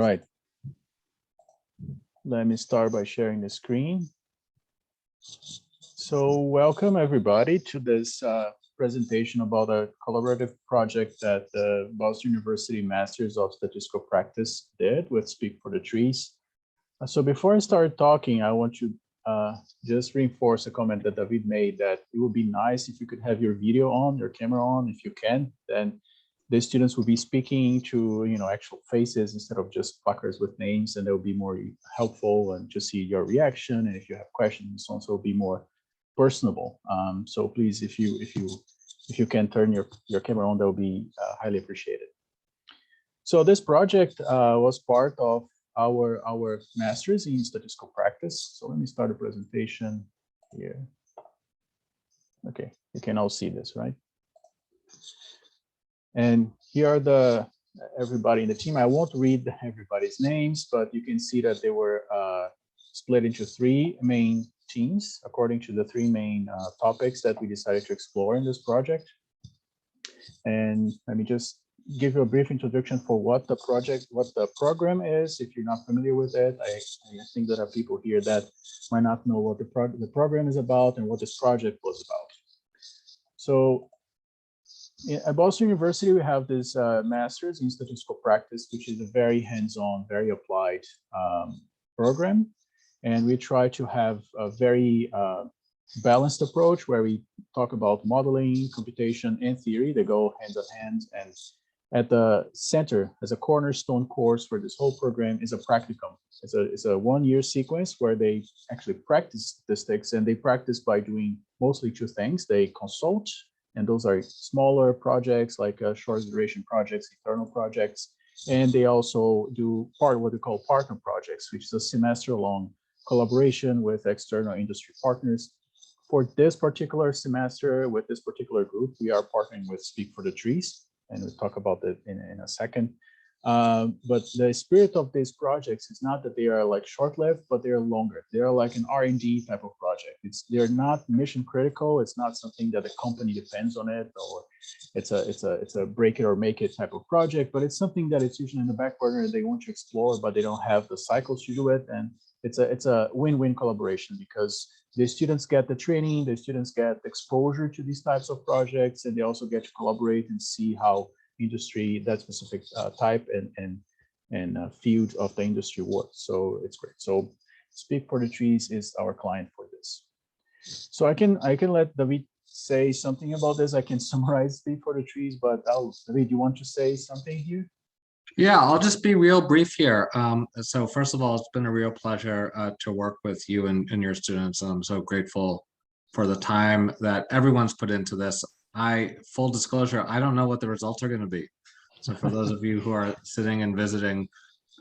right. Let me start by sharing the screen. So welcome everybody to this presentation about a collaborative project that the Boston University Masters of Statistical Practice did with Speak for the Trees. So before I start talking, I want to just reinforce a comment that David made that it would be nice if you could have your video on, your camera on, if you can, then the students will be speaking to, actual faces instead of just placards with names, and they'll be more helpful and to see your reaction. And if you have questions, also be more personable. So please, if you can turn your camera on, that will be highly appreciated. So this project was part of our master's in statistical practice. So let me start a presentation here. Okay, you can all see this, right? And here are everybody in the team. I won't read everybody's names, but you can see that they were split into three main teams according to the three main topics that we decided to explore in this project. And let me just give you a brief introduction for what the program is. If you're not familiar with it, I think there are people here that might not know what the program is about and what this project was about. So at Boston University, we have this master's in statistical practice, which is a very hands-on, very applied program. And we try to have a very balanced approach where we talk about modeling, computation, and theory. They go hand in hand. And at the center, as a cornerstone course for this whole program, is a practicum. It's a 1-year sequence where they actually practice statistics, and they practice by doing mostly two things. They consult, and those are smaller projects like short duration projects, internal projects. And they also do what we call partner projects, which is a semester-long collaboration with external industry partners. For this particular semester, with this particular group, we are partnering with Speak for the Trees, and we'll talk about that in a second. But the spirit of these projects is not that they are like short-lived, but they are longer. They are like an R&D type of project. They're not mission critical. It's not something that the company depends on it, or it's a break it or make it type of project. But it's something that it's usually in the back burner. They want to explore, but they don't have the cycles to do it. And it's a win-win collaboration, because the students get the training, the students get exposure to these types of projects, and they also get to collaborate and see how industry, that specific type and field of the industry works. So it's great. So Speak for the Trees is our client for this. So I can let David say something about this. I can summarize Speak for the Trees, but David, you want to say something here? Yeah, I'll just be real brief here. So first of all, it's been a real pleasure to work with you and your students. I'm so grateful for the time that everyone's put into this. Full disclosure, I don't know what the results are going to be. So for those of you who are sitting and visiting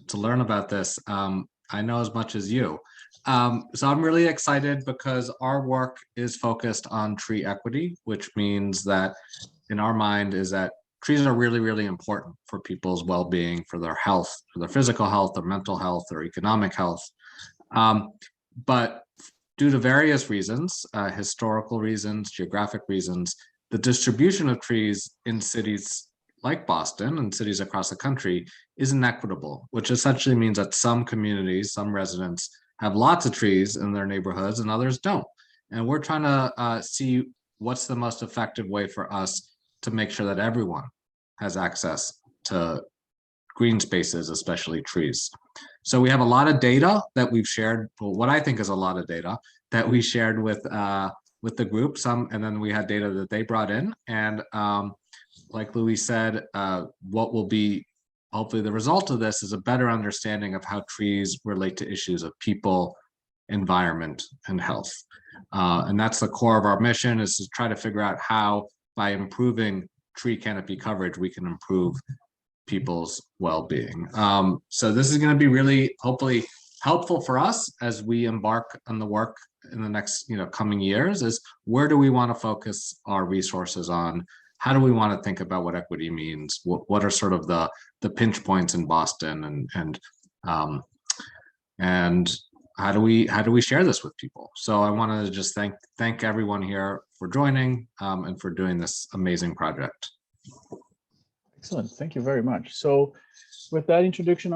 to learn about this, I know as much as you. So I'm really excited because our work is focused on tree equity, which means that in our mind is that trees are really, really important for people's well-being, for their health, for their physical health, their mental health, their economic health. But due to various reasons, historical reasons, geographic reasons, the distribution of trees in cities like Boston and cities across the country is inequitable, which essentially means that some communities, some residents have lots of trees in their neighborhoods and others don't. And we're trying to see what's the most effective way for us to make sure that everyone has access to green spaces, especially trees. So we have a lot of data that we've shared, what I think is a lot of data that we shared with the group, and then we had data that they brought in. And like Louis said, what will be hopefully the result of this is a better understanding of how trees relate to issues of people, environment, and health. And that's the core of our mission, is to try to figure out how, by improving tree canopy coverage, we can improve people's well-being. So this is going to be really, hopefully, helpful for us as we embark on the work in the next, coming years. Is where do we want to focus our resources on? How do we want to think about what equity means? What are sort of the pinch points in Boston, and how do we share this with people? So I want to just thank everyone here for joining and for doing this amazing project. Excellent, thank you very much. So with that introduction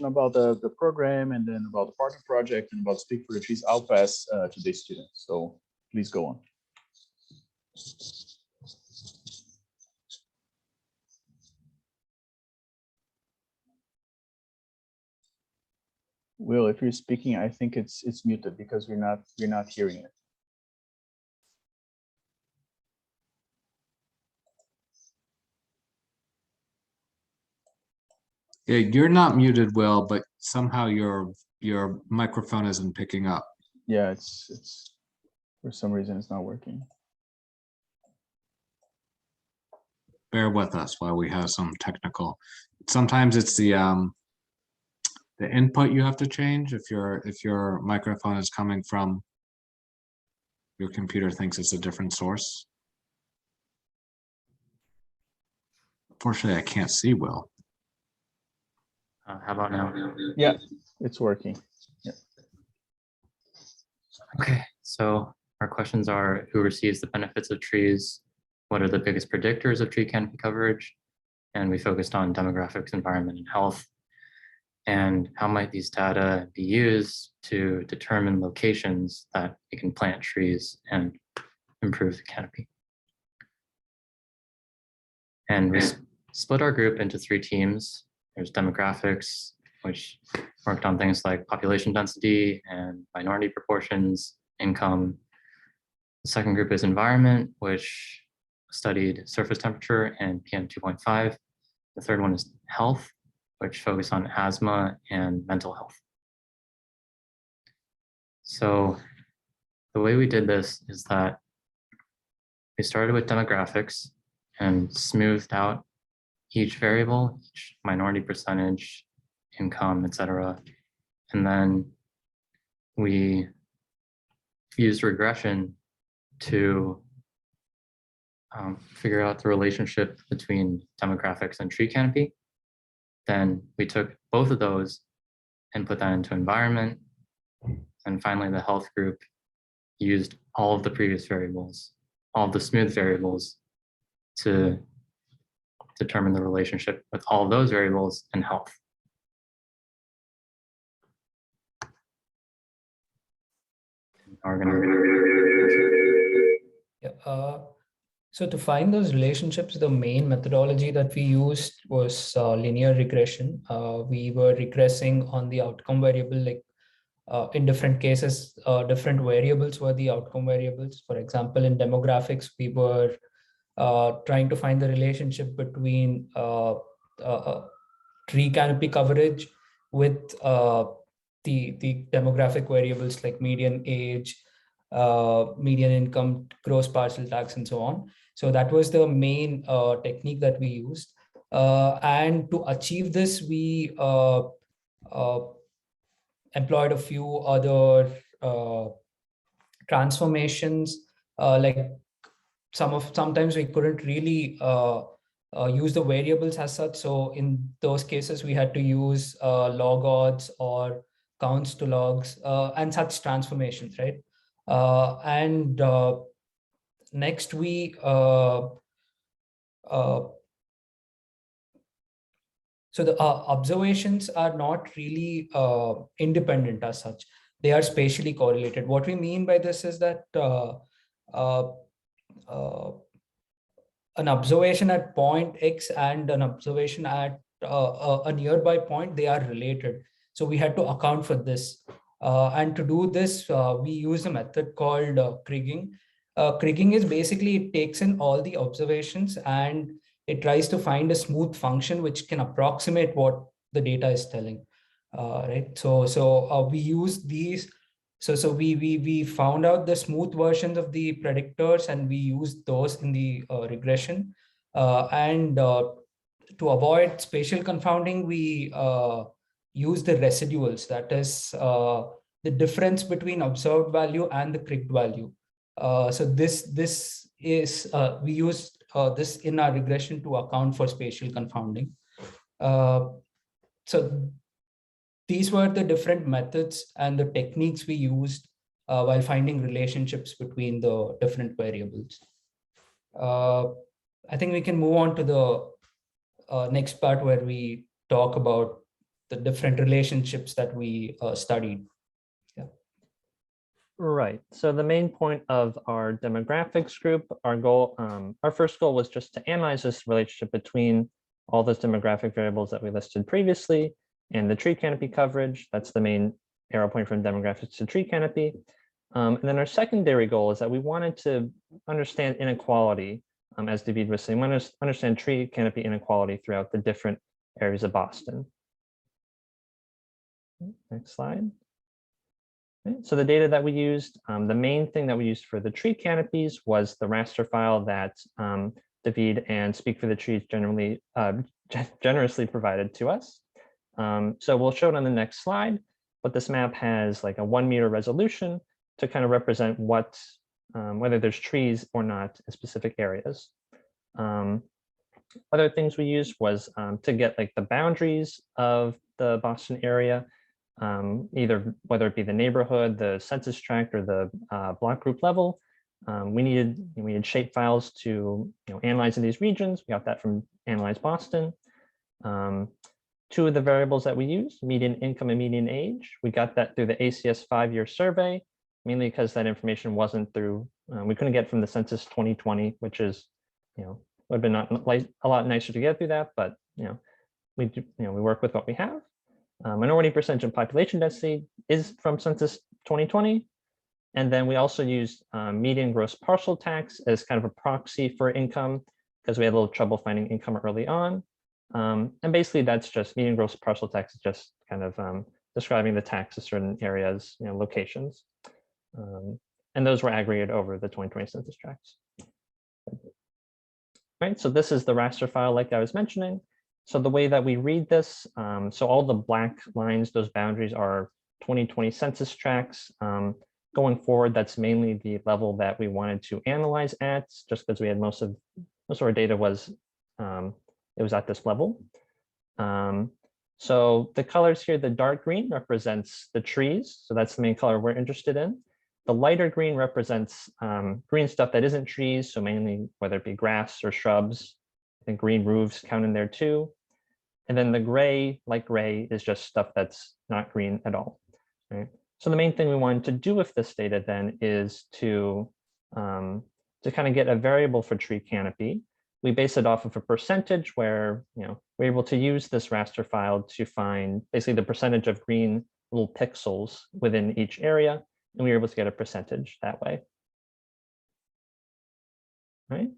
about the program and then about the partner project and about Speak for the Trees, I'll pass to the students. So please go on. Will, if you're speaking, I think it's muted because you're not hearing it. Yeah, you're not muted, Will, but somehow your microphone isn't picking up. Yeah, it's for some reason it's not working. Bear with us while we have some technical. Sometimes it's the input you have to change if your microphone is coming from your computer thinks it's a different source. Unfortunately, I can't see Will. How about now? Yeah, it's working. Yeah. Okay, so our questions are: who receives the benefits of trees? What are the biggest predictors of tree canopy coverage? And we focused on demographics, environment, and health. And how might these data be used to determine locations that we can plant trees and improve the canopy? And we split our group into 3 teams. There's demographics, which worked on things like population density and minority proportions, income. The second group is environment, which studied surface temperature and PM 2.5. The third one is health, which focused on asthma and mental health. So the way we did this is that we started with demographics and smoothed out each variable, each minority percentage, income, etc. And then we used regression to figure out the relationship between demographics and tree canopy. Then we took both of those and put that into environment. And finally, the health group used all of the previous variables, all of the smooth variables, to determine the relationship with all of those variables and health. So to find those relationships, the main methodology that we used was linear regression. We were regressing on the outcome variable, like in different cases, different variables were the outcome variables. For example, in demographics, we were trying to find the relationship between tree canopy coverage with the demographic variables like median age, median income, gross parcel tax, and so on. So that was the main technique that we used. And to achieve this, we employed a few other transformations, like sometimes we couldn't really use the variables as such. So in those cases, we had to use log odds or counts to logs and such transformations, right? And next we so the observations are not really independent as such. They are spatially correlated. What we mean by this is that an observation at point X and an observation at a nearby point, they are related. So we had to account for this. And to do this, we use a method called kriging. Kriging is basically, it takes in all the observations and it tries to find a smooth function which can approximate what the data is telling, right? So we use these. So we found out the smooth versions of the predictors and we used those in the regression. And to avoid spatial confounding, we use the residuals. That is the difference between observed value and the crigged value. So this is, we use this in our regression to account for spatial confounding. So these were the different methods and the techniques we used while finding relationships between the different variables. I think we can move on to the next part where we talk about the different relationships that we studied. Right. So the main point of our demographics group, our goal, our first goal was just to analyze this relationship between all those demographic variables that we listed previously and the tree canopy coverage. That's the main arrow point from demographics to tree canopy. And then our secondary goal is that we wanted to understand inequality, as David was saying, we want to understand tree canopy inequality throughout the different areas of Boston. Next slide. Okay, so the data that we used, the main thing that we used for the tree canopies was the raster file that David and Speak for the Trees generously provided to us. So we'll show it on the next slide, but this map has like a 1 meter resolution to kind of represent what, whether there's trees or not in specific areas. Other things we used was to get like the boundaries of the Boston area, either whether it be the neighborhood, the census tract, or the block group level. We needed shape files to analyze in these regions. We got that from Analyze Boston. Two of the variables that we used, median income and median age, we got that through the ACS 5-year survey, mainly because that information wasn't through, we couldn't get from the census 2020, which is, would have been a lot nicer to get through that, but we work with what we have. Minority percentage of population density is from census 2020. And then we also used median gross parcel tax as kind of a proxy for income because we had a little trouble finding income early on. And basically that's just median gross parcel tax is just kind of describing the tax of certain areas, locations. And those were aggregated over the 2020 census tracts. Right, so this is the raster file like I was mentioning. So the way that we read this, so all the black lines, those boundaries are 2020 census tracts. Going forward, that's mainly the level that we wanted to analyze at, just because we had most of our data was, it was at this level. So the colors here, the dark green represents the trees. So that's the main color we're interested in. The lighter green represents green stuff that isn't trees. So mainly whether it be grass or shrubs. I think green roofs count in there too. And then the gray, light gray, is just stuff that's not green at all. Right? So the main thing we wanted to do with this data then is to kind of get a variable for tree canopy. We base it off of a percentage where we're able to use this raster file to find basically the percentage of green little pixels within each area, and we were able to get a percentage that way. Right.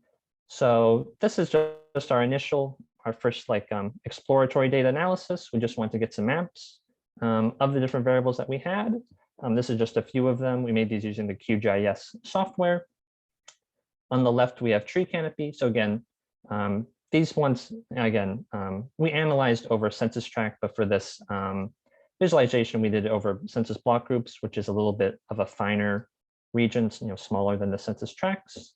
So this is just our first like exploratory data analysis. We just want to get some maps of the different variables that we had. This is just a few of them. We made these using the QGIS software. On the left, we have tree canopy. So again, these ones, again, we analyzed over census tract, but for this visualization, we did it over census block groups, which is a little bit of a finer region, smaller than the census tracts.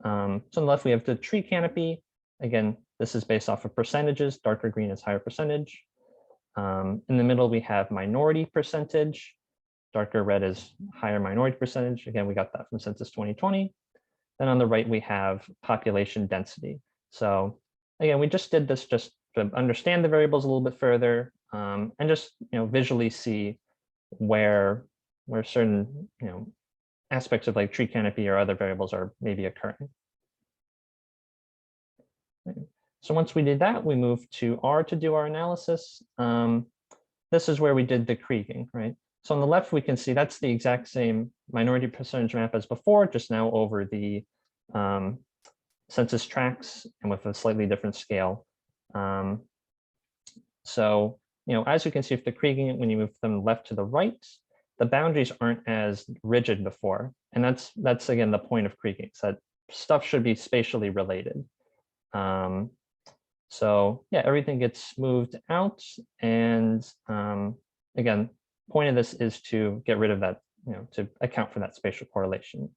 So on the left, we have the tree canopy. Again, this is based off of percentages. Darker green is higher percentage. In the middle, we have minority percentage. Darker red is higher minority percentage. Again, we got that from census 2020. Then on the right, we have population density. So again, we just did this just to understand the variables a little bit further and just visually see where certain aspects of like tree canopy or other variables are maybe occurring. So once we did that, we moved to R to do our analysis. This is where we did the kriging, right? So on the left, we can see that's the exact same minority percentage map as before, just now over the census tracts and with a slightly different scale. So, as you can see, if the kriging, when you move them left to the right, the boundaries aren't as rigid before. And that's again, the point of kriging, so that stuff should be spatially related. So yeah, everything gets moved out. And again, point of this is to get rid of that, to account for that spatial correlation.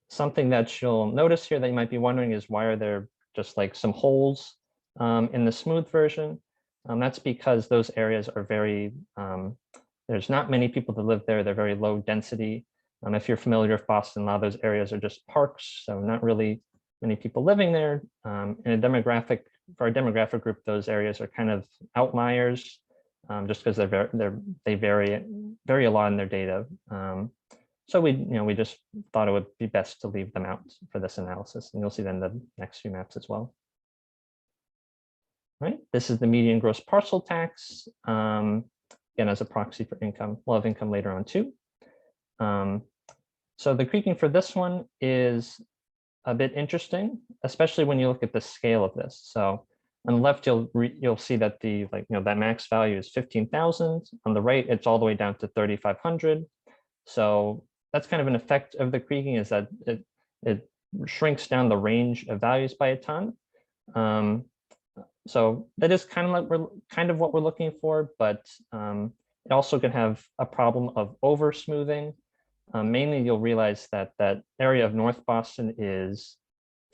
Something that you'll notice here that you might be wondering is why are there just like some holes in the smooth version? That's because those areas are very, there's not many people that live there. They're very low density. If you're familiar with Boston, a lot of those areas are just parks, so not really many people living there. In a demographic for our demographic group, those areas are kind of outliers, just because they vary a lot in their data. So we just thought it would be best to leave them out for this analysis, and you'll see that in the next few maps as well. Right, this is the median gross parcel tax, again, as a proxy for income. We'll have income later on too. So the creaking for this one is a bit interesting, especially when you look at the scale of this. So on the left, you'll see that that max value is 15,000. On the right, it's all the way down to 3,500. So that's kind of an effect of the creaking, is that it shrinks down the range of values by a ton. So that is kind of what we're looking for, but it also can have a problem of over smoothing. Mainly, you'll realize that that area of North Boston is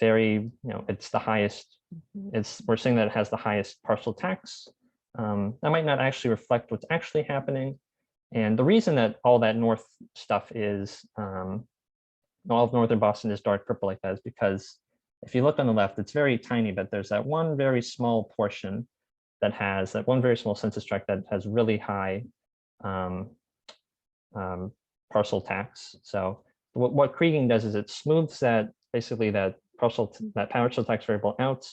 very, it's the highest. We're saying that it has the highest parcel tax. That might not actually reflect what's actually happening. And the reason that all that north stuff is, all of northern Boston is dark purple like that is because if you look on the left, it's very tiny, but there's that one very small portion that has that one very small census tract that has really high parcel tax. So what creaking does is it smooths that, basically that parcel tax variable out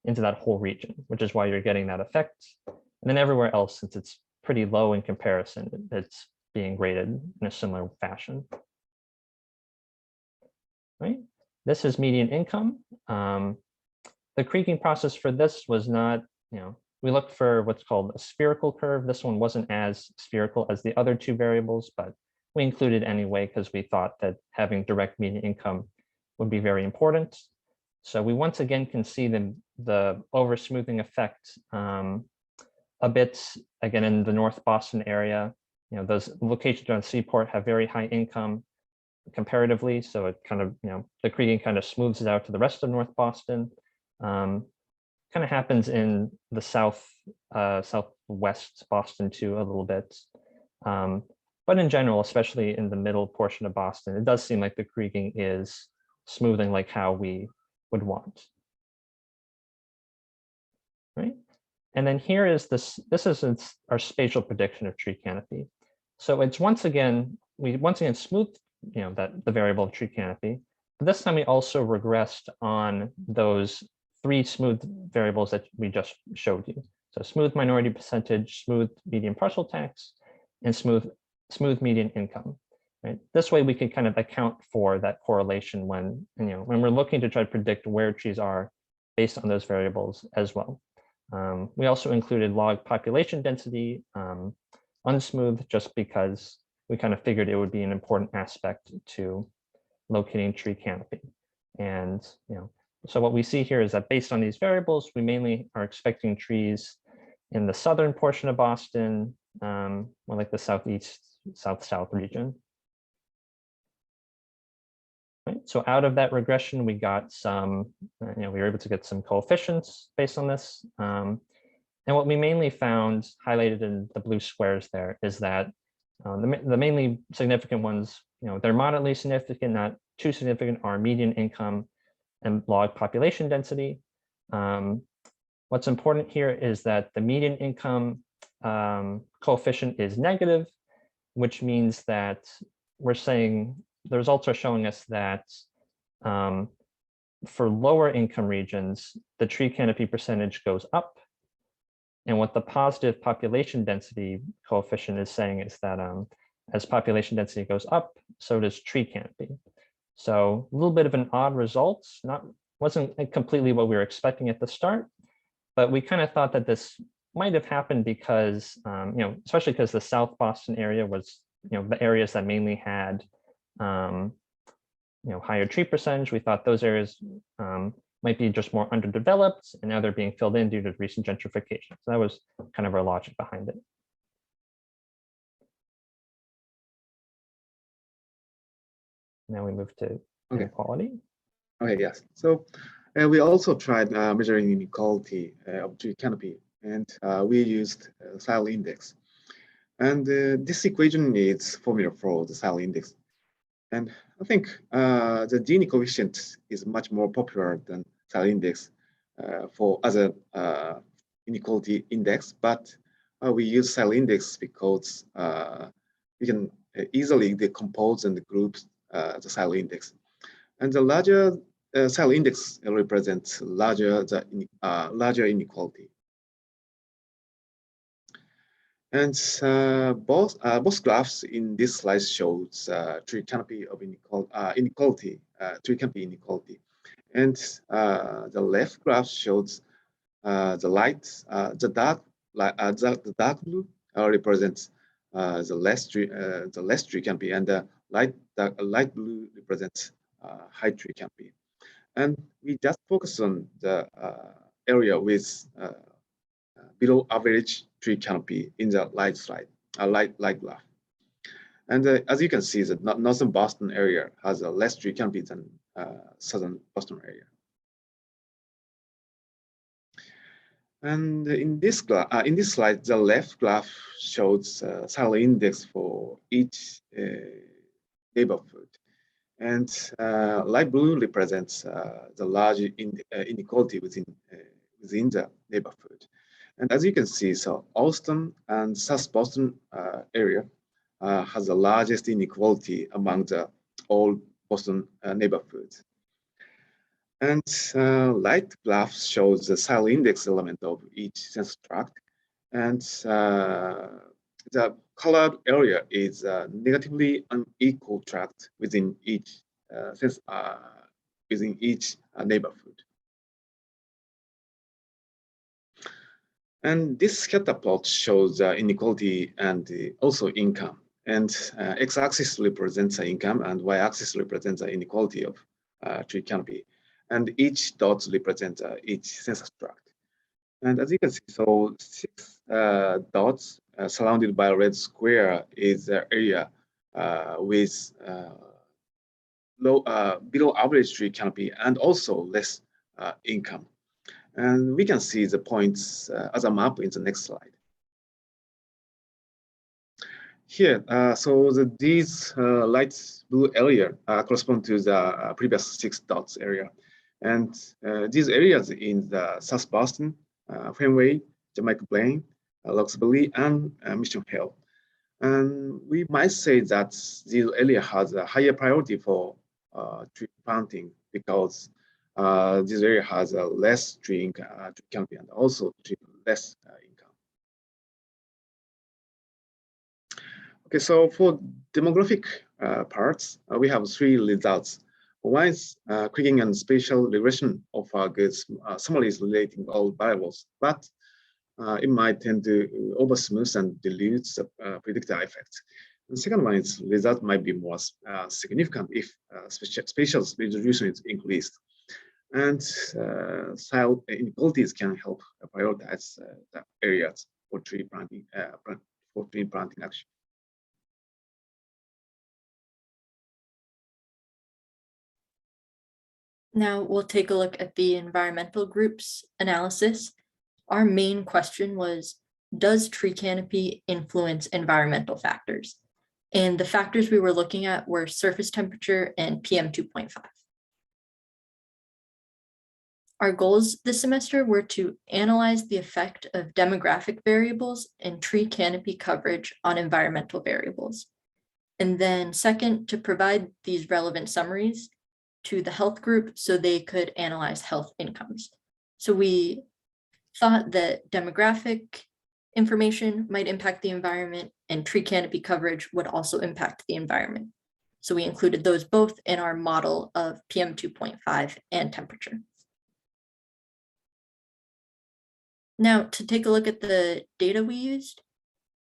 into that whole region, which is why you're getting that effect. And then everywhere else, since it's pretty low in comparison, it's being graded in a similar fashion. Right. This is median income. The creaking process for this was not, we looked for what's called a spherical curve. This one wasn't as spherical as the other two variables, but we included anyway because we thought that having direct median income would be very important. So we once again can see the over smoothing effect a bit again in the North Boston area. Those locations on the seaport have very high income comparatively, so it kind of, the creaking kind of smooths it out to the rest of North Boston. Kind of happens in the southwest Boston too a little bit. But in general, especially in the middle portion of Boston, it does seem like the creaking is smoothing like how we would want. Right. And then here is this is our spatial prediction of tree canopy. So it's we once again smoothed that the variable of tree canopy, but this time we also regressed on those three smooth variables that we just showed you. So smooth minority percentage, smooth median parcel tax, and smooth median income. Right? This way we can kind of account for that correlation when we're looking to try to predict where trees are based on those variables as well. We also included log population density unsmooth, just because we kind of figured it would be an important aspect to locating tree canopy. And so what we see here is that based on these variables, we mainly are expecting trees in the southern portion of Boston, more like the southeast, south-south region. Right. So out of that regression, we got some, we were able to get some coefficients based on this. And what we mainly found highlighted in the blue squares there is that the mainly significant ones, they're moderately significant, not too significant, are median income and log population density. What's important here is that the median income coefficient is negative, which means that we're saying the results are showing us that for lower income regions, the tree canopy percentage goes up. And what the positive population density coefficient is saying is that as population density goes up, so does tree canopy. So a little bit of an odd result, wasn't completely what we were expecting at the start, but we kind of thought that this might have happened because, especially because the South Boston area was, the areas that mainly had, higher tree percentage. We thought those areas might be just more underdeveloped, and now they're being filled in due to recent gentrification. So that was kind of our logic behind it. Now we move to inequality. Okay, yes. So we also tried measuring inequality of tree canopy, and we used style index. And this equation needs formula for the style index. And I think the Gini coefficient is much more popular than style index for other inequality index, but we use cell index because we can easily decompose and group the cell index. And the larger cell index represents larger inequality. And both graphs in this slide shows tree canopy of inequality, tree canopy inequality. And the left graph shows the dark blue represents the less tree canopy, and the light blue represents high tree canopy. And we just focus on the area with below average tree canopy in the light graph. And as you can see, the northern Boston area has a less tree canopy than southern Boston area. And in this slide, the left graph shows cell index for each neighborhood, and light blue represents the large inequality within the neighborhood. And as you can see, so Austin and South Boston area has the largest inequality among the all Boston neighborhoods. And light graph shows the cell index element of each census tract, and the colored area is negatively unequal tract within each neighborhood. And this scatter plot shows inequality and also income. And x-axis represents the income, and y-axis represents the inequality of tree canopy. And each dot represents each census tract. And as you can see, so 6 dots surrounded by a red square is the area with below average tree canopy and also less income. And we can see the points as a map in the next slide. Here, so these light blue area correspond to the previous 6 dots area. And these areas in the South Boston, Fenway, Jamaica Plain, Roxbury, and Mission Hill. And we might say that this area has a higher priority for tree planting because this area has a less tree canopy and also less income. Okay, so for demographic parts, we have 3 results. One is Kriging and spatial regression offer good summaries relating all variables, but it might tend to oversmooth and dilute the predictor effect. The second one is result might be more significant if spatial resolution is increased. And cell inequalities can help prioritize the areas for tree planting action. Now we'll take a look at the environmental groups analysis. Our main question was, does tree canopy influence environmental factors? And the factors we were looking at were surface temperature and PM 2.5. Our goals this semester were to analyze the effect of demographic variables and tree canopy coverage on environmental variables. And then second, to provide these relevant summaries to the health group so they could analyze health incomes. So we thought that demographic information might impact the environment and tree canopy coverage would also impact the environment. So we included those both in our model of PM 2.5 and temperature. Now to take a look at the data we used,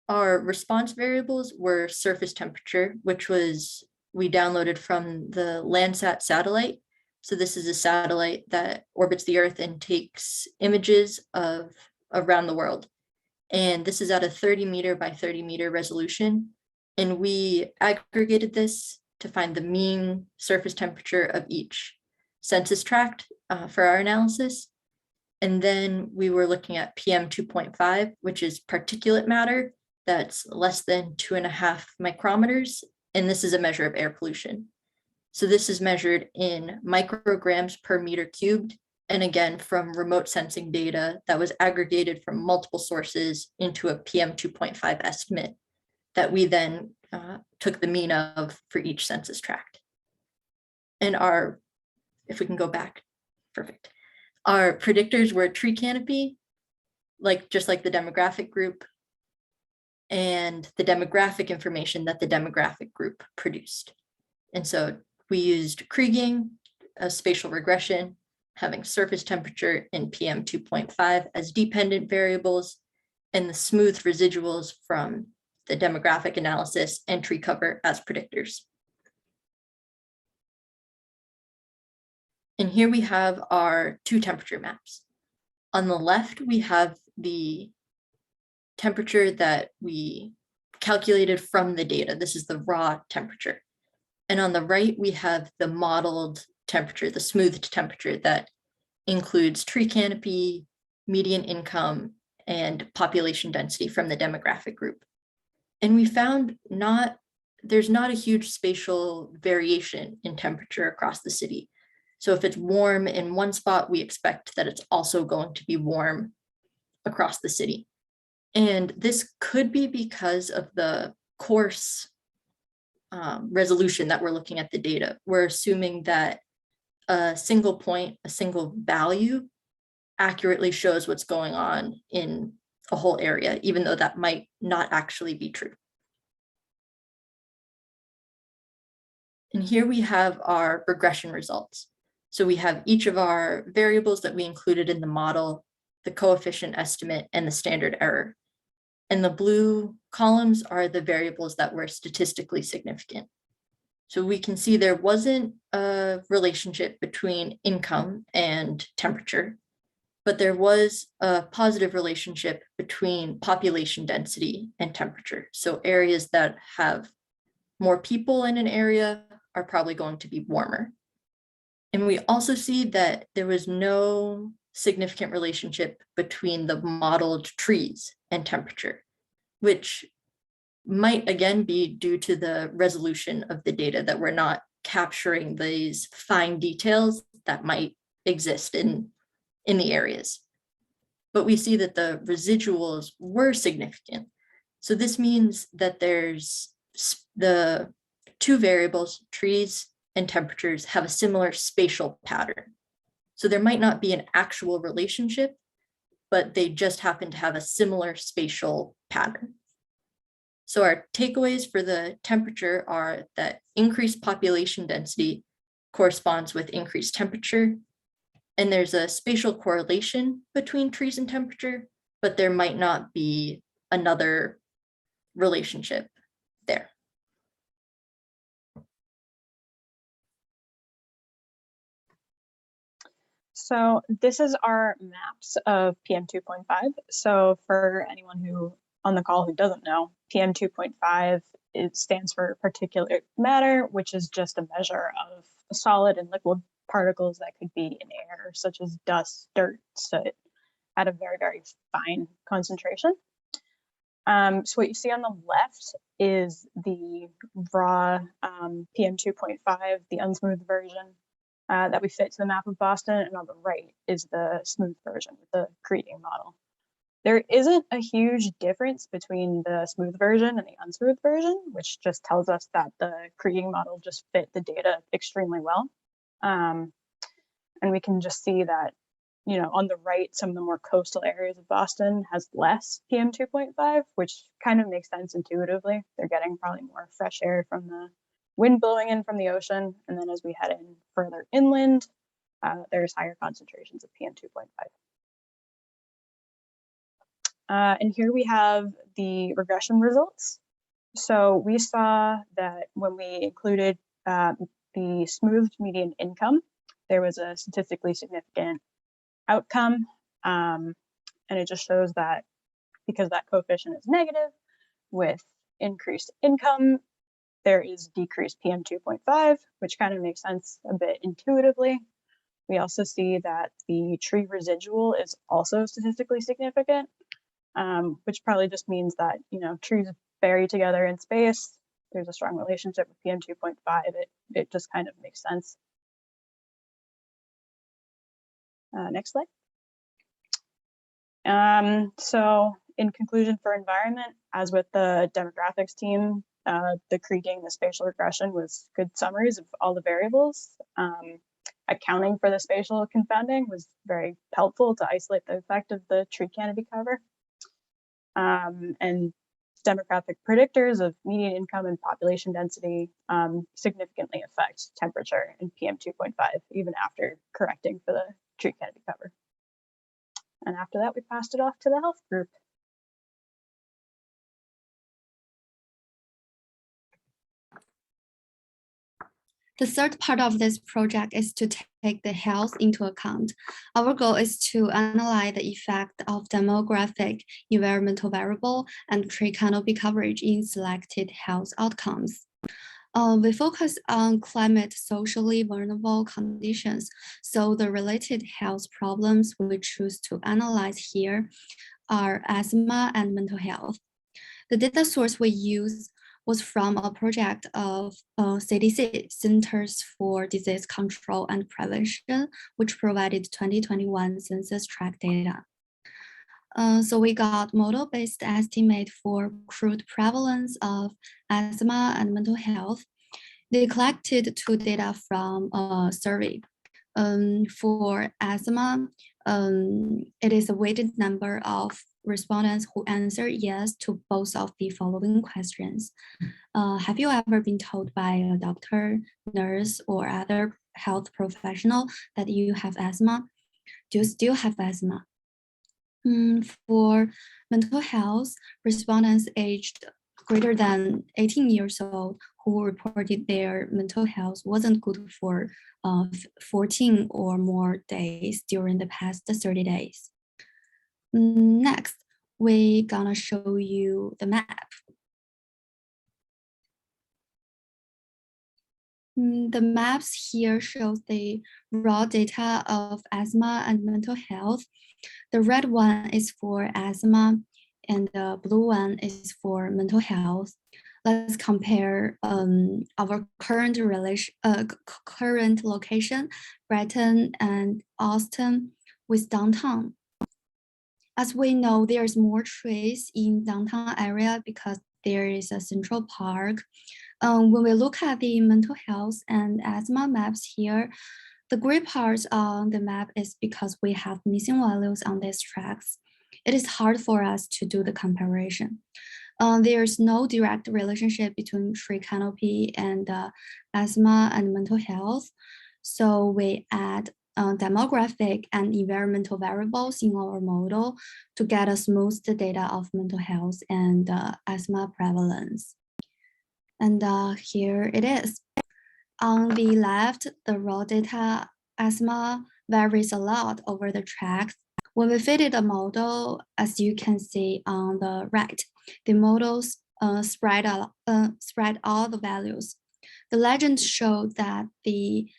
our response variables were surface temperature, which was we downloaded from the Landsat satellite. So this is a satellite that orbits the Earth and takes images of around the world. And this is at a 30 meter by 30 meter resolution. And we aggregated this to find the mean surface temperature of each census tract for our analysis. And then we were looking at PM 2.5, which is particulate matter that's less than 2.5 micrometers. And this is a measure of air pollution. So this is measured in micrograms per meter cubed and again, from remote sensing data that was aggregated from multiple sources into a PM 2.5 estimate that we then took the mean of for each census tract. And if we can go back, perfect. Our predictors were tree canopy, just like the demographic group, and the demographic information that the demographic group produced. And so we used kriging, a spatial regression, having surface temperature and PM 2.5 as dependent variables, and the smooth residuals from the demographic analysis and tree cover as predictors. And here we have our two temperature maps. On the left, we have the temperature that we calculated from the data. This is the raw temperature. And on the right, we have the modeled temperature, the smoothed temperature that includes tree canopy, median income, and population density from the demographic group. And we found there's not a huge spatial variation in temperature across the city. So if it's warm in one spot, we expect that it's also going to be warm across the city. And this could be because of the coarse resolution that we're looking at the data. We're assuming that a single point, a single value accurately shows what's going on in a whole area, even though that might not actually be true. And here we have our regression results. So we have each of our variables that we included in the model, the coefficient estimate, and the standard error. And the blue columns are the variables that were statistically significant. So we can see there wasn't a relationship between income and temperature, but there was a positive relationship between population density and temperature. So areas that have more people in an area are probably going to be warmer. And we also see that there was no significant relationship between the modeled trees and temperature, which might again be due to the resolution of the data, that we're not capturing these fine details that might exist in the areas. But we see that the residuals were significant. So this means that there's the two variables, trees and temperatures, have a similar spatial pattern. So there might not be an actual relationship, but they just happen to have a similar spatial pattern. So our takeaways for the temperature are that increased population density corresponds with increased temperature, and there's a spatial correlation between trees and temperature, but there might not be another relationship there. So this is our maps of PM 2.5. So for anyone who on the call who doesn't know, PM 2.5, it stands for particulate matter, which is just a measure of solid and liquid particles that could be in air, such as dust, dirt, soot, at a very, very fine concentration. So what you see on the left is the raw PM 2.5, the unsmoothed version that we fit to the map of Boston, and on the right is the smooth version with the kriging model. There isn't a huge difference between the smooth version and the unsmoothed version, which just tells us that the kriging model just fit the data extremely well. And we can just see that, you know, on the right, some of the more coastal areas of Boston has less PM 2.5, which kind of makes sense intuitively. They're getting probably more fresh air from the wind blowing in from the ocean. And then as we head in further inland, there's higher concentrations of PM 2.5. And here we have the regression results. So we saw that when we included the smoothed median income, there was a statistically significant outcome. And it just shows that because that coefficient is negative, with increased income, there is decreased PM 2.5, which kind of makes sense a bit intuitively. We also see that the tree residual is also statistically significant, which probably just means that, you know, trees vary together in space. There's a strong relationship with PM 2.5. It just kind of makes sense. Next slide. So in conclusion for environment, as with the demographics team, the creating the spatial regression was good summaries of all the variables. Accounting for the spatial confounding was very helpful to isolate the effect of the tree canopy cover. And demographic predictors of median income and population density significantly affect temperature in PM 2.5, even after correcting for the tree canopy cover. And after that, we passed it off to the health group. The third part of this project is to take the health into account. Our goal is to analyze the effect of demographic, environmental variable, and tree canopy coverage in selected health outcomes. We focus on climate socially vulnerable conditions, so the related health problems we choose to analyze here are asthma and mental health. The data source we use was from a project of CDC, Centers for Disease Control and Prevention, which provided 2021 census tract data. So we got model-based estimate for crude prevalence of asthma and mental health. They collected two data from a survey. For asthma, it is a weighted number of respondents who answered yes to both of the following questions. Have you ever been told by a doctor, nurse, or other health professional that you have asthma? Do you still have asthma? For mental health, respondents aged greater than 18 years old who reported their mental health wasn't good for 14 or more days during the past 30 days. Next, we're gonna show you the map. The maps here shows the raw data of asthma and mental health. The red one is for asthma and the blue one is for mental health. Let's compare our current location, Brighton and Austin, with downtown. As we know, there's more trees in downtown area because there is a central park. When we look at the mental health and asthma maps here, the gray parts on the map is because we have missing values on these tracks. It is hard for us to do the comparison. There's no direct relationship between tree canopy and asthma and mental health. So we add demographic and environmental variables in our model to get a smooth data of mental health and asthma prevalence. And here it is. On the left, the raw data asthma varies a lot over the tracks. When we fitted a model, as you can see on the right, the models spread all the values. The legends show that the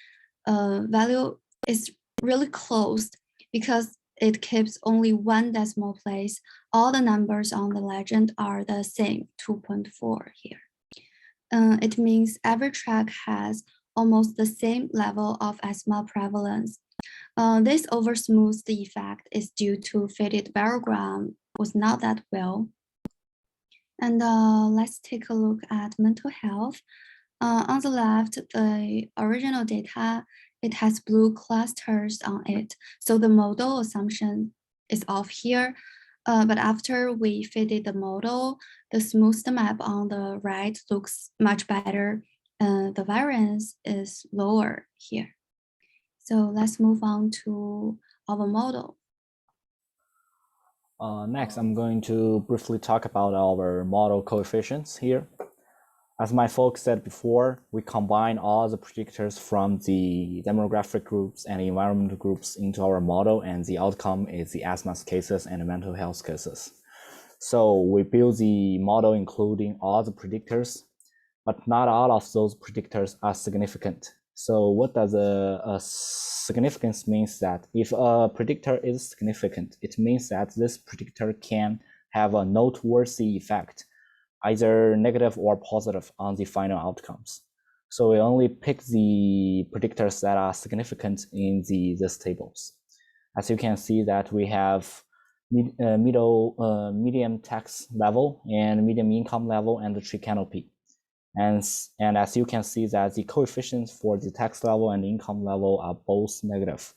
value is really close because it keeps only one decimal place. All the numbers on the legend are the same, 2.4 here. It means every track has almost the same level of asthma prevalence. This over-smoothed effect is due to fitted barogram was not that well. And let's take a look at mental health. On the left, the original data, it has blue clusters on it. So the model assumption is off here. But after we fitted the model, the smoothed map on the right looks much better. The variance is lower here. So let's move on to our model. Next, I'm going to briefly talk about our model coefficients here. As my folks said before, we combine all the predictors from the demographic groups and environmental groups into our model, and the outcome is the asthma cases and the mental health cases. So we build the model including all the predictors, but not all of those predictors are significant. So what does a significance means that if a predictor is significant, it means that this predictor can have a noteworthy effect, either negative or positive, on the final outcomes. So we only pick the predictors that are significant in these tables. As you can see that we have medium tax level and medium income level and the tree canopy. And as you can see that the coefficients for the tax level and income level are both negative,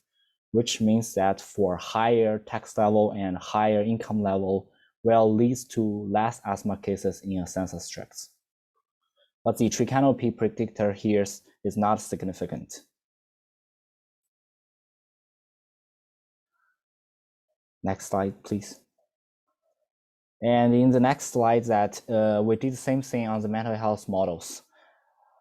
which means that for higher tax level and higher income level will lead to less asthma cases in a census tract. But the tree canopy predictor here is not significant. Next slide, please. And in the next slide that we did the same thing on the mental health models.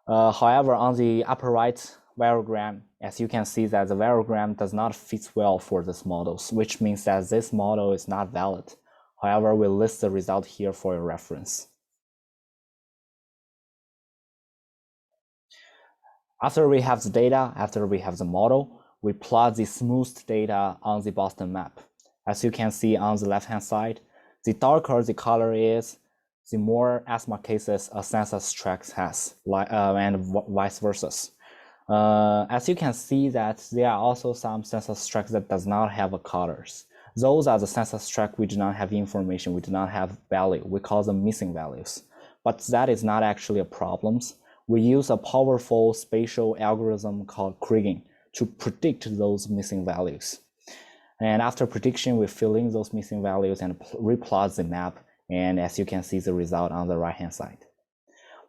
However, on the upper right variogram, as you can see that the variogram does not fit well for these models, which means that this model is not valid. However, we'll list the result here for your reference. After we have the data, after we have the model, we plot the smoothed data on the Boston map. As you can see on the left-hand side, the darker the color is, the more asthma cases a census tract has, and vice versa. As you can see that there are also some census tracts that does not have colors. Those are the census tracts we do not have information, we do not have value. We call them missing values. But that is not actually a problem. We use a powerful spatial algorithm called kriging to predict those missing values. And after prediction, we fill in those missing values and replot the map. And as you can see the result on the right-hand side.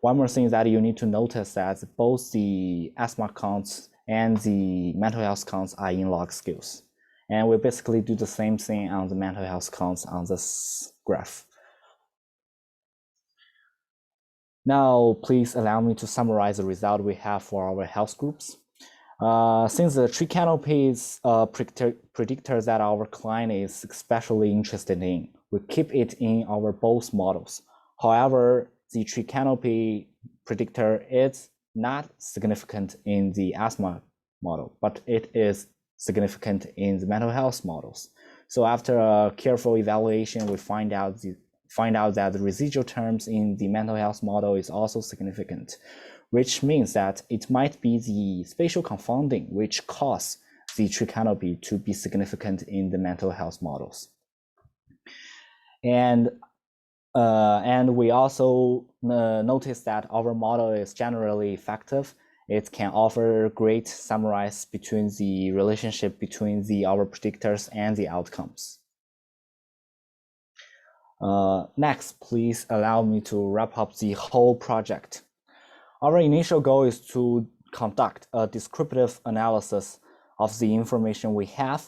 One more thing that you need to notice that both the asthma counts and the mental health counts are in log scales. And we basically do the same thing on the mental health counts on this graph. Now, please allow me to summarize the result we have for our health groups. Since the tree canopy is a predictor that our client is especially interested in, we keep it in our both models. However, the tree canopy predictor is not significant in the asthma model, but it is significant in the mental health models. So after a careful evaluation, we find out that the residual terms in the mental health model is also significant, which means that it might be the spatial confounding which causes the tree canopy to be significant in the mental health models. And we also notice that our model is generally effective. It can offer great summarize between the relationship between our predictors and the outcomes. Next, please allow me to wrap up the whole project. Our initial goal is to conduct a descriptive analysis of the information we have,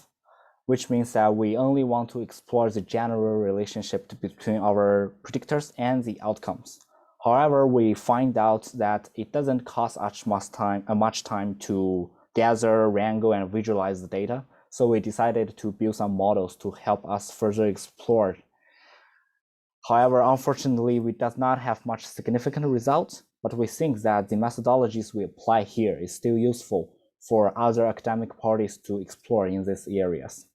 which means that we only want to explore the general relationship between our predictors and the outcomes. However, we find out that it doesn't cost much time to gather, wrangle, and visualize the data. So we decided to build some models to help us further explore. However, unfortunately, we does not have much significant results, but we think that the methodologies we apply here is still useful for other academic parties to explore in these areas.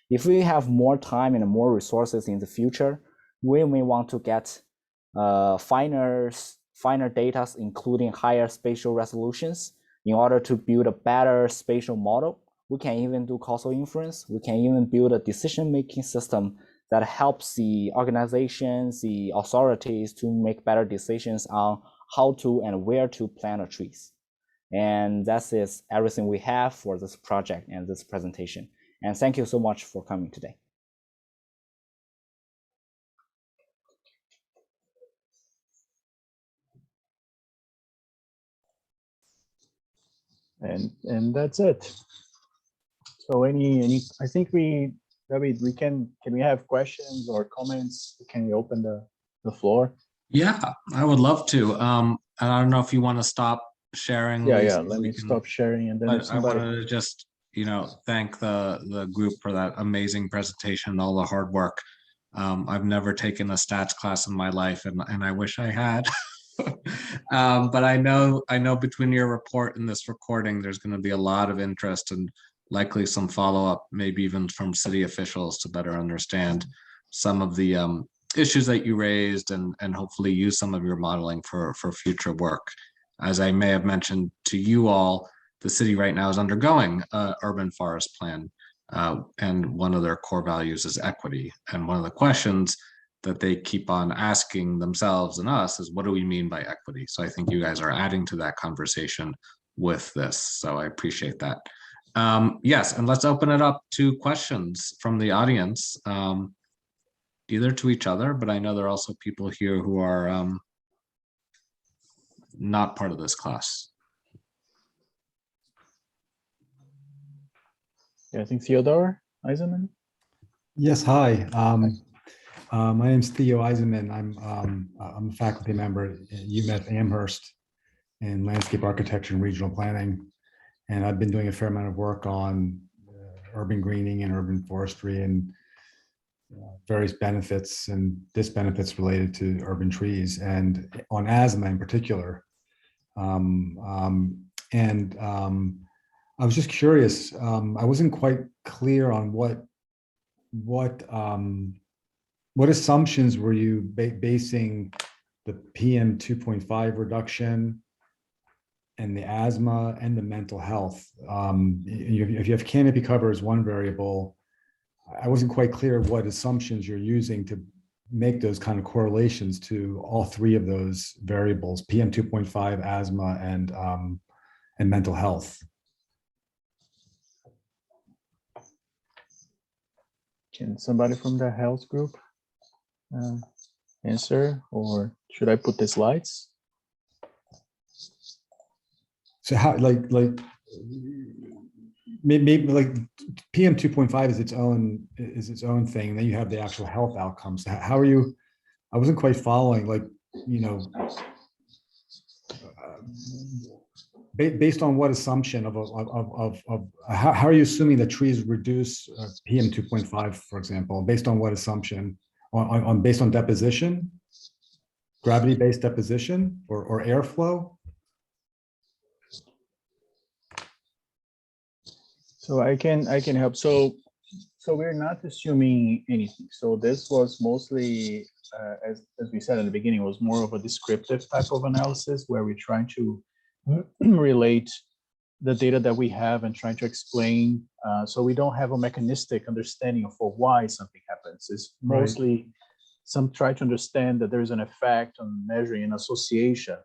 If we have more time and more resources in the future, we may want to get finer data, including higher spatial resolutions, in order to build a better spatial model. We can even do causal inference. We can even build a decision-making system that helps the organizations, the authorities to make better decisions on how to and where to plant trees. And that is everything we have for this project and this presentation. And thank you so much for coming today. And that's it. So I think David, can we have questions or comments? Can we open the floor? Yeah, I would love to. And I don't know if you want to stop sharing. Yeah. Let me stop sharing, and then I wanted to just, thank the group for that amazing presentation and all the hard work. I've never taken a stats class in my life, and I wish I had. But I know between your report and this recording, there's going to be a lot of interest and likely some follow-up, maybe even from city officials to better understand some of the issues that you raised and hopefully use some of your modeling for future work. As I may have mentioned to you all, the city right now is undergoing an urban forest plan. and one of their core values is equity. And one of the questions that they keep on asking themselves and us is, what do we mean by equity? So I think you guys are adding to that conversation with this. So I appreciate that. Yes, and let's open it up to questions from the audience, either to each other, but I know there are also people here who are not part of this class. Yeah, I think Theodore Eisenman. Yes, hi. My name's Theo Eisenman. I'm a faculty member at UMass Amherst in landscape architecture and regional planning. And I've been doing a fair amount of work on urban greening and urban forestry and various benefits and disbenefits related to urban trees and on asthma in particular. I was just curious. I wasn't quite clear on what assumptions were you basing the PM 2.5 reduction and the asthma and the mental health? If you have canopy cover as one variable, I wasn't quite clear what assumptions you're using to make those kind of correlations to all three of those variables: PM 2.5, asthma, and mental health. Can somebody from the health group answer, or should I put the slides? So how, maybe like PM 2.5 is its own thing, and then you have the actual health outcomes. How are you? I wasn't quite following. Based on what assumption of how are you assuming that trees reduce PM 2.5, for example? Based on what assumption? Based on deposition, gravity-based deposition, or airflow? So I can help. So we're not assuming anything. So this was mostly, as we said at the beginning, was more of a descriptive type of analysis where we're trying to relate the data that we have and trying to explain. So we don't have a mechanistic understanding of why something happens. It's mostly some try to understand that there's an effect on measuring an association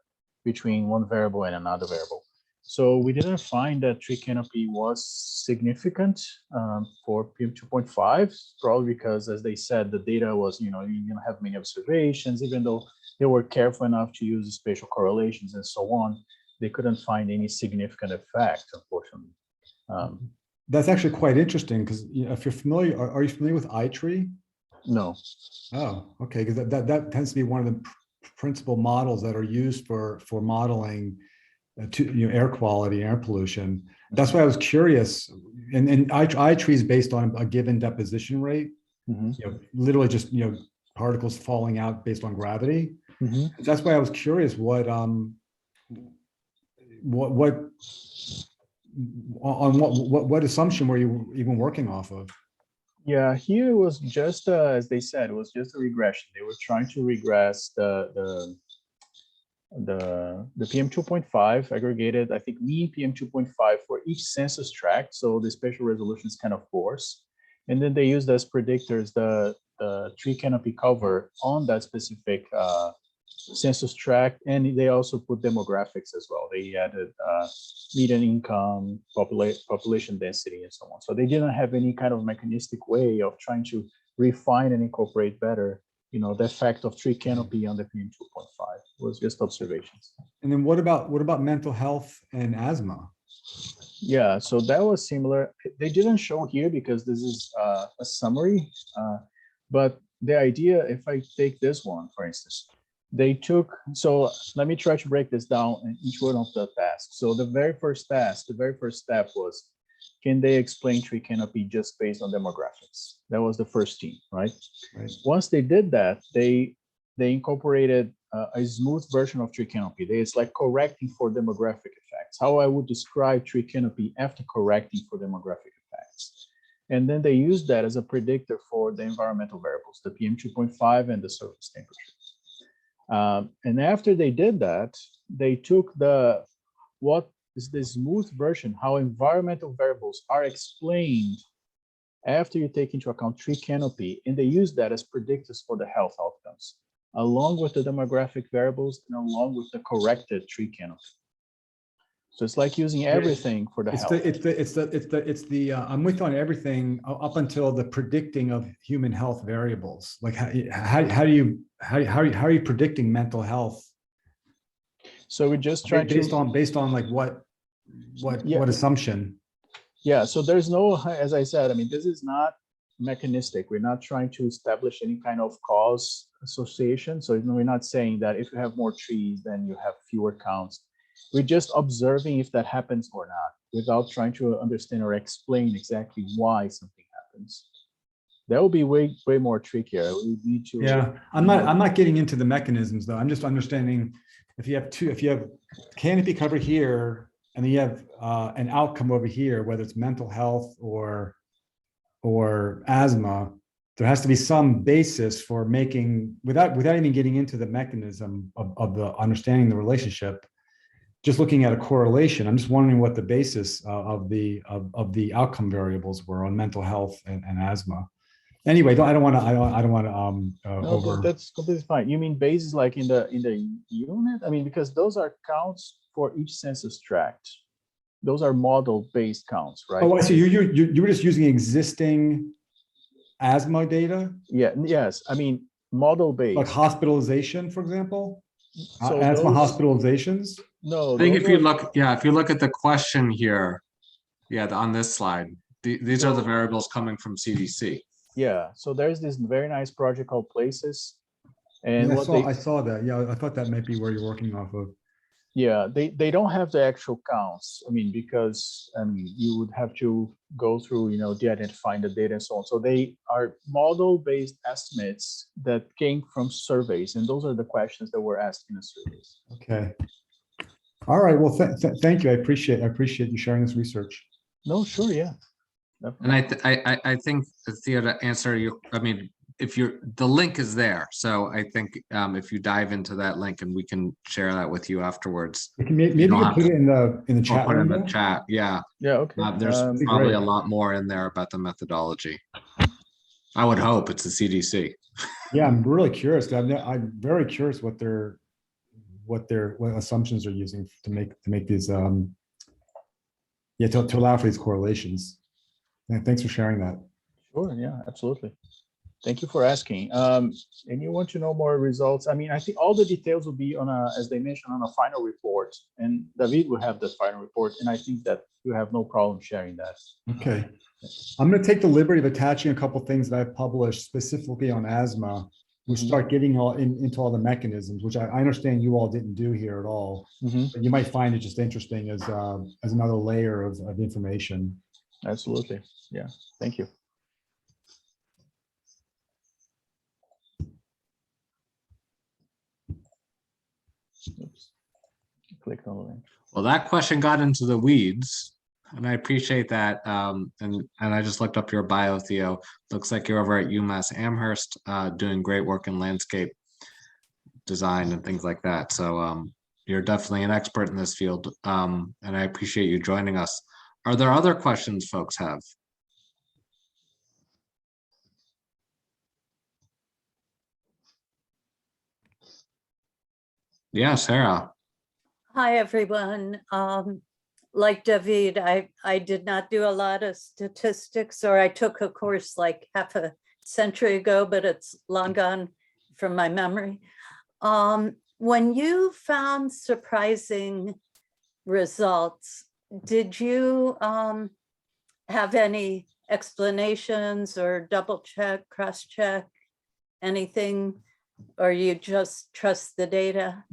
between one variable and another variable. So we didn't find that tree canopy was significant for PM 2.5, probably because, as they said, the data was, you didn't have many observations, even though they were careful enough to use spatial correlations and so on. They couldn't find any significant effect, unfortunately. That's actually quite interesting, because if you're familiar, are you familiar with iTree? No. Oh, okay, because that tends to be one of the principal models that are used for modeling air quality, air pollution. That's why I was curious. And iTree is based on a given deposition rate. Mm-hmm. Literally just particles falling out based on gravity. Mm-hmm. That's why I was curious what assumption were you even working off of? Yeah, here it was just as they said, it was just a regression. They were trying to regress the PM 2.5 aggregated, I think, mean PM 2.5 for each census tract. So the spatial resolution is kind of coarse. And then they used as predictors the tree canopy cover on that specific census tract. And they also put demographics as well. They added median income, population density, and so on. So they didn't have any kind of mechanistic way of trying to refine and incorporate better the effect of tree canopy on the PM 2.5. Was just observations. And then what about mental health and asthma? Yeah, so that was similar. They didn't show here because this is a summary, but the idea, if I take this one, for instance, they took, so let me try to break this down in each one of the tasks. So the very first step was, can they explain tree canopy just based on demographics? That was the first team, right? Once they did that, they incorporated a smooth version of tree canopy. It's like correcting for demographic effects. How I would describe tree canopy after correcting for demographic effects. And then they used that as a predictor for the environmental variables, the PM 2.5 and the surface temperature. And after they did that, they took what is the smooth version, how environmental variables are explained after you take into account tree canopy, and they use that as predictors for the health outcomes, along with the demographic variables and along with the corrected tree canopy. So it's like using everything for the health. I'm with you on everything up until the predicting of human health variables. Like how are you predicting mental health? So we just try based on like what assumption? Yeah, so there's no, as I said, I mean, this is not mechanistic. We're not trying to establish any kind of cause association. So we're not saying that if you have more trees, then you have fewer counts. We're just observing if that happens or not, without trying to understand or explain exactly why something happens. That will be way more trickier. We need to. Yeah, I'm not getting into the mechanisms though. I'm just understanding if you have canopy cover here, and then you have an outcome over here, whether it's mental health or asthma, there has to be some basis for making, without even getting into the mechanism of the understanding the relationship, just looking at a correlation. I'm just wondering what the basis of the outcome variables were on mental health and asthma. Anyway, I don't want to No, that's completely fine. You mean bases like in the unit? I mean, because those are counts for each census tract. Those are model-based counts, right? Oh, I see. You were just using existing asthma data? Yeah. Yes. I mean, model-based. Like hospitalization, for example? So Asthma those, hospitalizations? no. I think those if you were- look, if you look at the question here, on this slide, these are the variables coming from CDC. Yeah. So there's this very nice project called Places. And Yeah, what I saw that. Yeah, I thought that might be where you're working off of. Yeah, they don't have the actual counts. I mean, because you would have to go through, de-identifying the data and so on. So they are model-based estimates that came from surveys, and those are the questions that were asked in the surveys. Okay. All right. Well, thank you. I appreciate you sharing this research. No, sure, yeah. Definitely. And I think, Theo, to answer you, the link is there. So I think if you dive into that link, and we can share that with you afterwards. Maybe you can put it in the chat. Put it in the chat. Yeah. Yeah. Okay. There's probably a lot more in there about the methodology. I would hope it's the CDC. Yeah, I'm really curious. I'm very curious what assumptions are using to make these to allow for these correlations. And thanks for sharing that. Sure. Yeah. Absolutely. Thank you for asking. And you want to know more results? I mean, I think all the details will be as they mentioned, on a final report, and David will have the final report. And I think that you have no problem sharing that. Okay. I'm going to take the liberty of attaching a couple of things that I've published specifically on asthma, which start getting into all the mechanisms, which I understand you all didn't do here at all. But you might find it just interesting as another layer of information. Absolutely. Yeah. Thank you. Oops. Click on the link. Well, that question got into the weeds, and I appreciate that. And I just looked up your bio, Theo. Looks like you're over at UMass Amherst, doing great work in landscape design and things like that. So you're definitely an expert in this field, and I appreciate you joining us. Are there other questions folks have? Yeah, Sarah. Hi, everyone. Like David, I did not do a lot of statistics, or I took a course like half a century ago, but it's long gone from my memory. When you found surprising results, did you have any explanations or double check, cross check, anything, or you just trust the data?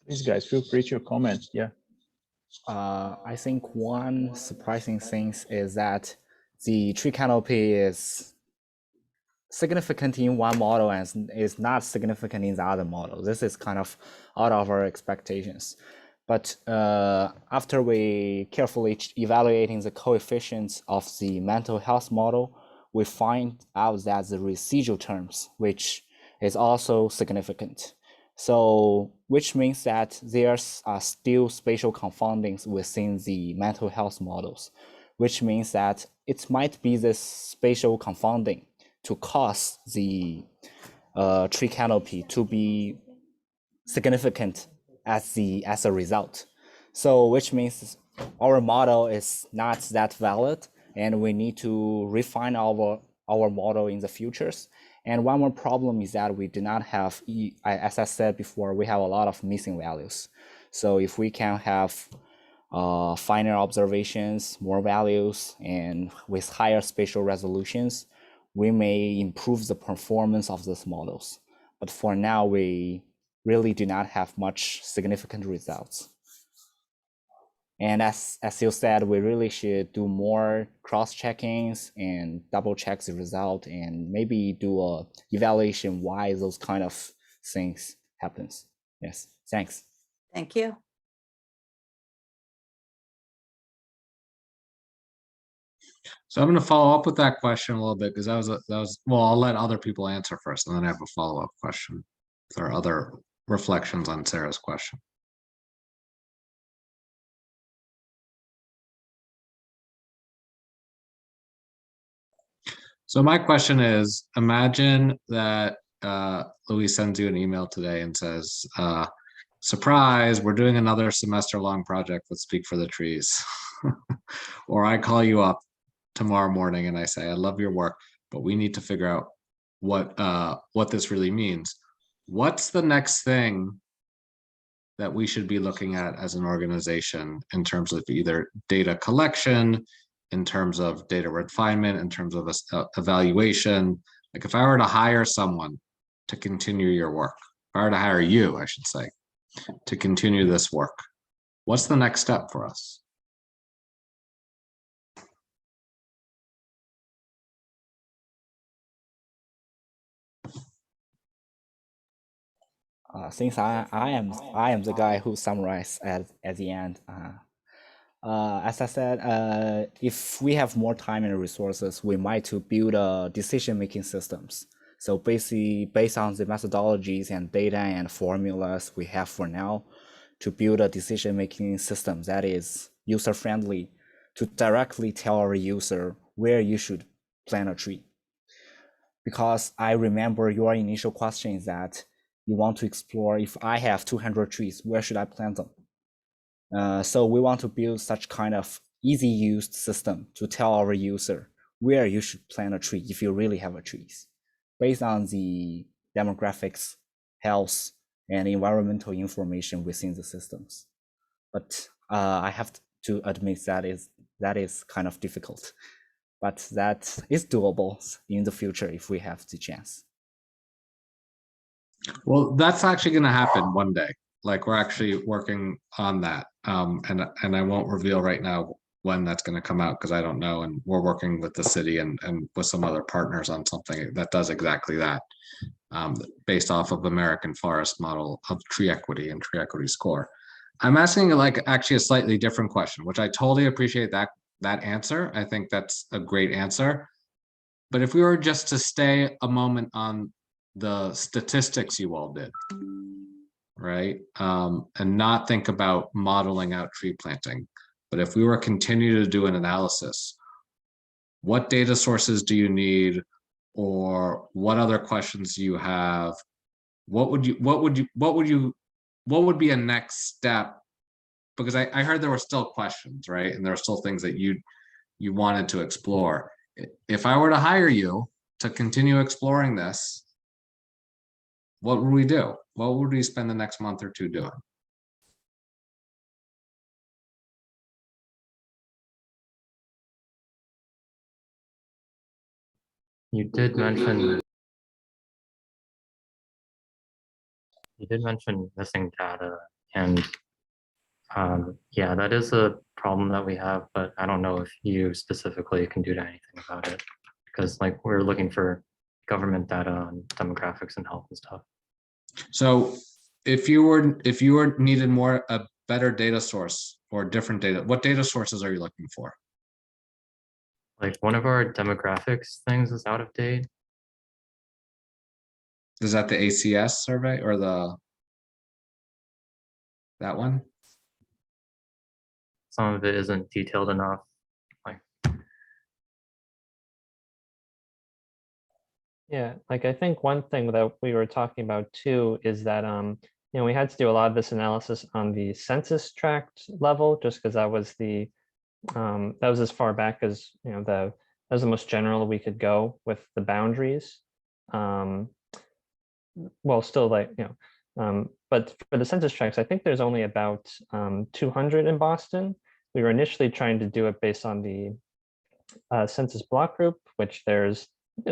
Please, guys, feel free to comment. Yeah. I think one surprising thing is that the tree canopy is significant in one model and is not significant in the other model. This is kind of out of our expectations. But after we carefully evaluating the coefficients of the mental health model, we find out that the residual terms, which is also significant. So, which means that there's still spatial confoundings within the mental health models, which means that it might be this spatial confounding to cause the tree canopy to be significant as a result. So, which means our model is not that valid, and we need to refine our model in the futures. And one more problem is that we do not have, as I said before, we have a lot of missing values. So if we can have finer observations, more values, and with higher spatial resolutions, we may improve the performance of these models. But for now, we really do not have much significant results. And as you said, we really should do more cross-checkings and double-check the result, and maybe do a evaluation why those kind of things happens. Yes, thanks. Thank you. So I'm going to follow up with that question a little bit, because that was well, I'll let other people answer first, and then I have a follow-up question. If there are other reflections on Sarah's question. So my question is, imagine that Louis sends you an email today and says, surprise, we're doing another semester-long project with Speak for the Trees. Or I call you up tomorrow morning and I say, I love your work, but we need to figure out what this really means. What's the next thing that we should be looking at as an organization in terms of either data collection, in terms of data refinement, in terms of evaluation? Like if I were to hire someone to continue your work, if I were to hire you, I should say, to continue this work, what's the next step for us? Since I am the guy who summarized at the end. As I said, if we have more time and resources, we might to build decision-making systems. So basically, based on the methodologies and data and formulas we have for now, to build a decision-making system that is user-friendly, to directly tell our user where you should plant a tree. Because I remember your initial question is that you want to explore, if I have 200 trees, where should I plant them? So we want to build such kind of easy used system to tell our user where you should plant a tree if you really have a trees, based on the demographics, health, and environmental information within the systems. But I have to admit that is kind of difficult, but that is doable in the future if we have the chance. Well, that's actually going to happen one day. Like we're actually working on that, and I won't reveal right now when that's going to come out because I don't know. And we're working with the city and with some other partners on something that does exactly that, based off of American Forest model of TreeEquity and TreeEquity score. I'm asking like actually a slightly different question, which I totally appreciate that answer. I think that's a great answer. But if we were just to stay a moment on the statistics you all did, right? And not think about modeling out tree planting. But if we were to continue to do an analysis, what data sources do you need, or what other questions do you have? What would be a next step? Because I heard there were still questions, right? And there are still things that you wanted to explore. If I were to hire you to continue exploring this, what would we do? What would we spend the next month or two doing? You did mention missing data, and yeah, that is a problem that we have, but I don't know if you specifically can do anything about it, because like we're looking for government data on demographics and health and stuff. So if you were needed a better data source or different data, what data sources are you looking for? Like one of our demographics things is out of date. Is that the ACS survey or the That one? Some of it isn't detailed enough. Like, Yeah, like I think one thing that we were talking about too is that you know, we had to do a lot of this analysis on the census tract level, just because that was the that was as far back as, you know, that was the most general we could go with the boundaries. Well, still, like, you know, but for the census tracts, I think there's only about 200 in Boston. We were initially trying to do it based on the census block group, which there's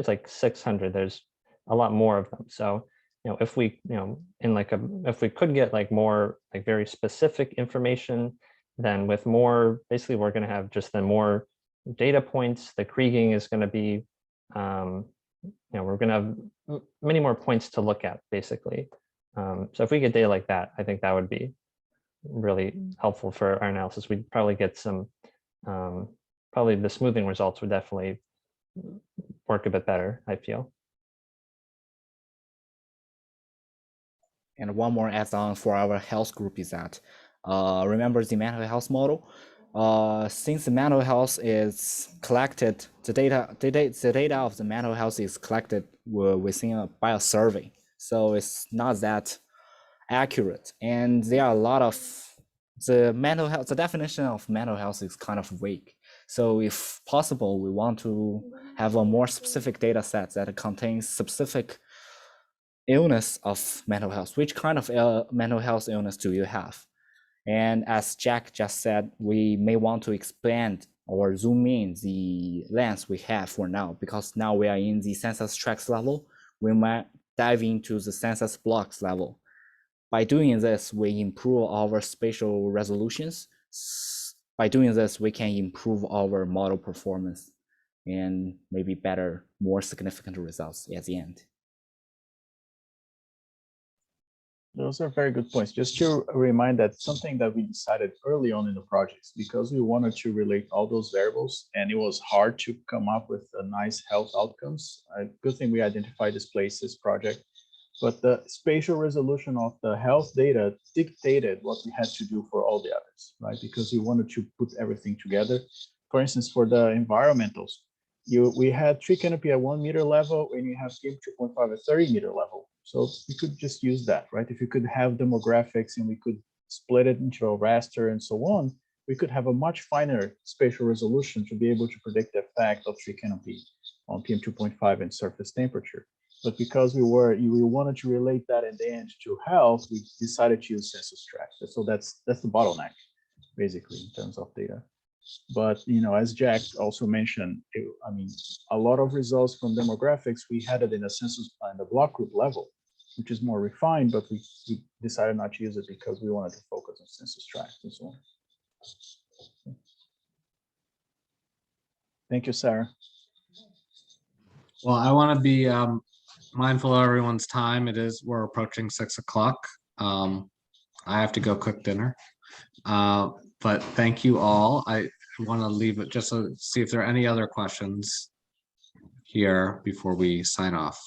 like 600. There's a lot more of them. So, you know, if we, you know, in like a, if we could get like more like very specific information, then with more, basically we're going to have just then more data points. The kriging is going to be, you know, we're going to have many more points to look at, basically. So if we get data like that, I think that would be really helpful for our analysis. We'd probably get some, probably the smoothing results would definitely work a bit better, I feel. And one more add-on for our health group is that, remember the mental health model? Since the mental health is collected, the data of the mental health is collected by a survey. So it's not that accurate. And there are a lot of, the mental health, the definition of mental health is kind of vague. So if possible, we want to have a more specific data set that contains specific illness of mental health. Which kind of mental health illness do you have? And as Jack just said, we may want to expand or zoom in the lens we have for now, because now we are in the census tracts level. We might dive into the census blocks level. By doing this, we improve our spatial resolutions. By doing this, we can improve our model performance and maybe better, more significant results at the end. Those are very good points. Just to remind that something that we decided early on in the projects, because we wanted to relate all those variables and it was hard to come up with a nice health outcomes. A good thing we identified this places project, but the spatial resolution of the health data dictated what we had to do for all the others, right? Because we wanted to put everything together. For instance, for the environmentals, we had TreeEquity at 1 meter level and you have PM2.5 at 30 meter level. So we could just use that, right? If you could have demographics and we could split it into a raster and so on, we could have a much finer spatial resolution to be able to predict the effect of TreeEquity on PM2.5 and surface temperature. But because we wanted to relate that in the end to health, we decided to use census tracts. So that's the bottleneck, basically, in terms of data. But, you know, as Jack also mentioned, I mean, a lot of results from demographics, we had it in a census and the block group level, which is more refined, but we decided not to use it because we wanted to focus on census tracts and so on. Thank you, Sarah. Well, I want to be mindful of everyone's time. We're approaching 6 o'clock. I have to go cook dinner. But thank you all. I want to leave it just to see if there are any other questions here before we sign off.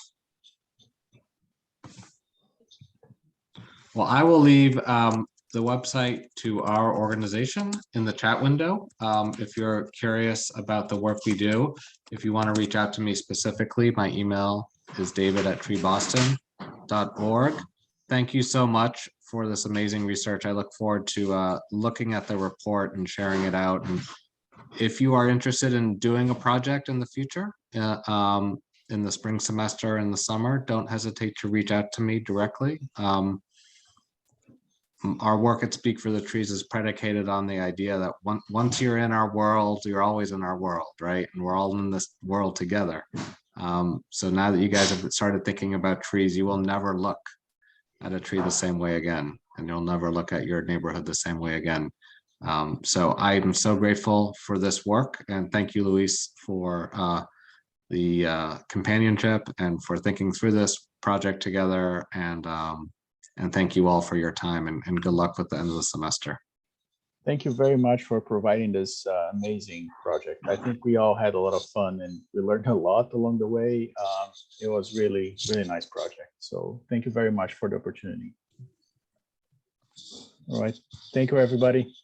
Well, I will leave the website to our organization in the chat window. If you're curious about the work we do, if you want to reach out to me specifically, my email is david@treeboston.org. Thank you so much for this amazing research. I look forward to looking at the report and sharing it out. And if you are interested in doing a project in the future, in the spring semester and the summer, don't hesitate to reach out to me directly. Our work at Speak for the Trees is predicated on the idea that once you're in our world, you're always in our world, right? And we're all in this world together. So now that you guys have started thinking about trees, you will never look at a tree the same way again, and you'll never look at your neighborhood the same way again. So I am so grateful for this work, and thank you, Luis, for the companionship and for thinking through this project together. And thank you all for your time, and good luck with the end of the semester. Thank you very much for providing this amazing project. I think we all had a lot of fun and we learned a lot along the way. It was really, really nice project. So thank you very much for the opportunity. All right. Thank you, everybody.